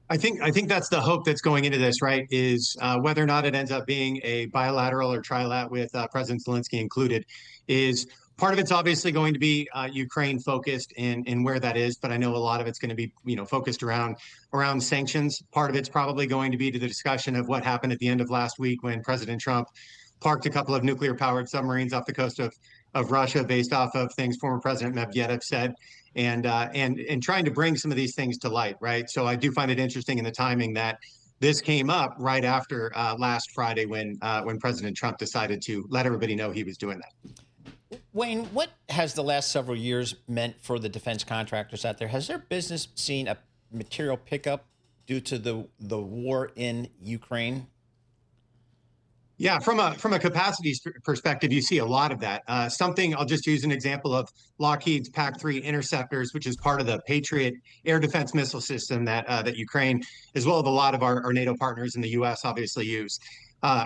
I think that's the hope that's going into this, right? Is whether or not it ends up being a bilateral or trilateral with President Zelensky included, is part of it's obviously going to be Ukraine focused in where that is, but I know a lot of it's going to be focused around sanctions. Part of it's probably going to be to the discussion of what happened at the end of last week when President Trump parked a couple of nuclear powered submarines off the coast of Russia based off of things former President Medvedev said, and trying to bring some of these things to light, right? So I do find it interesting in the timing that this came up right after last Friday when President Trump decided to let everybody know he was doing that. Wayne, what has the last several years meant for the defense contractors out there? Has their business seen a material pickup due to the war in Ukraine? Yeah, from a capacity perspective, you see a lot of that. Something I'll just use an example of Lockheed's PAC-3 interceptors, which is part of the Patriot air defense missile system that Ukraine, as well as a lot of our NATO partners in the U.S. obviously use.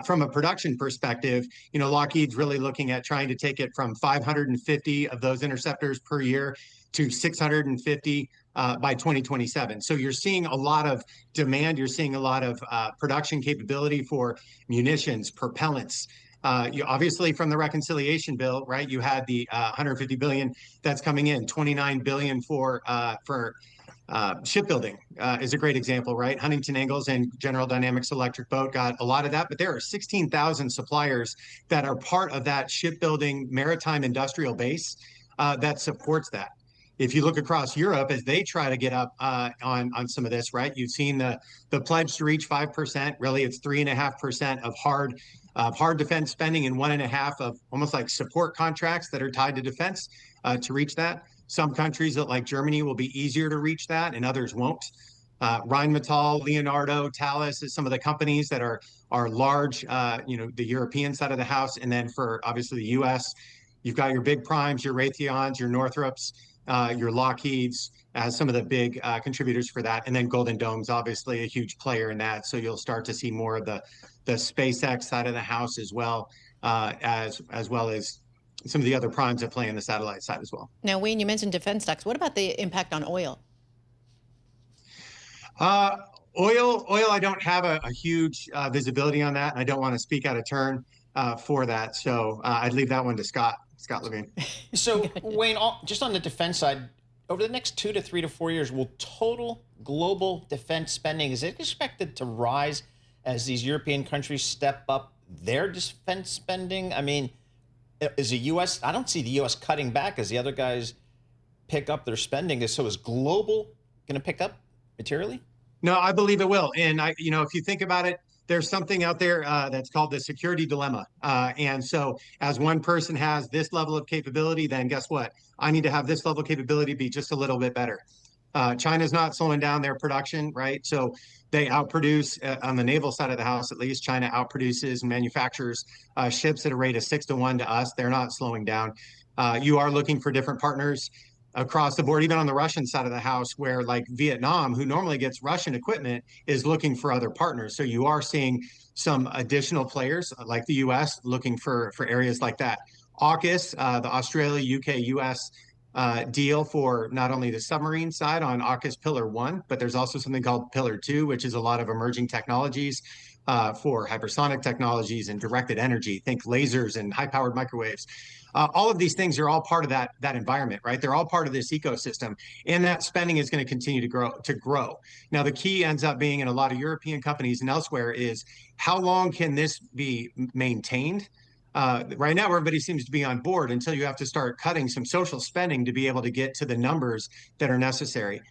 From a production perspective, Lockheed's really looking at trying to take it from 550 of those interceptors per year to 650 by 2027. So you're seeing a lot of demand. You're seeing a lot of production capability for munitions, propellants. You obviously from the reconciliation bill, right? You had the 150 billion that's coming in, 29 billion for shipbuilding is a great example, right? Huntington Ingalls and General Dynamics Electric Boat got a lot of that, but there are 16,000 suppliers that are part of that shipbuilding maritime industrial base that supports that. If you look across Europe as they try to get up on some of this, right? You've seen the pledge to reach 5%. Really, it's 3.5% of hard defense spending and 1.5% of almost like support contracts that are tied to defense to reach that. Some countries like Germany will be easier to reach that, and others won't. Rheinmetall, Leonardo, Thales is some of the companies that are large. The European side of the house, and then for obviously the U.S., you've got your big primes, your Raytheons, your Northrops. Your Lockheeds as some of the big contributors for that. And then Golden Dome's obviously a huge player in that. So you'll start to see more of the SpaceX side of the house as well as some of the other primes that play in the satellite side as well. Now, Wayne, you mentioned defense stocks. What about the impact on oil? Oil, I don't have a huge visibility on that. And I don't want to speak out of turn for that. So I'd leave that one to Scott Levine. So, Wayne, just on the defense side, over the next 2 to 3 to 4 years, will total global defense spending, is it expected to rise as these European countries step up their defense spending? I mean, is the U.S., I don't see the U.S. cutting back as the other guys pick up their spending. So is global going to pick up materially? No, I believe it will. And if you think about it, there's something out there that's called the security dilemma. And so as one person has this level of capability, then guess what? I need to have this level of capability be just a little bit better. China's not slowing down their production, right? So they outproduce on the naval side of the house, at least China outproduces and manufactures ships at a rate of 6-1 to us. They're not slowing down. You are looking for different partners across the board, even on the Russian side of the house, where like Vietnam, who normally gets Russian equipment, is looking for other partners. So you are seeing some additional players like the U.S. looking for areas like that. AUKUS, the Australia, UK, U.S. Deal for not only the submarine side on AUKUS Pillar 1, but there's also something called Pillar 2, which is a lot of emerging technologies for hypersonic technologies and directed energy. Think lasers and high-powered microwaves. All of these things are all part of that environment, right? They're all part of this ecosystem, and that spending is going to continue to grow. Now, the key ends up being in a lot of European companies and elsewhere is how long can this be maintained? Right now, everybody seems to be on board until you have to start cutting some social spending to be able to get to the numbers that are necessary.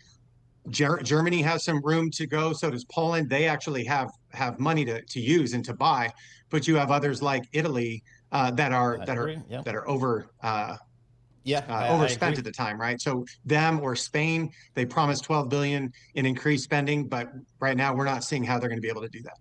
Germany has some room to go. So does Poland. They actually have money to use and to buy, but you have others like Italy that are overspent at the time, right? So them or Spain, they promised 12 billion in increased spending, but right now we're not seeing how they're going to be able to do that.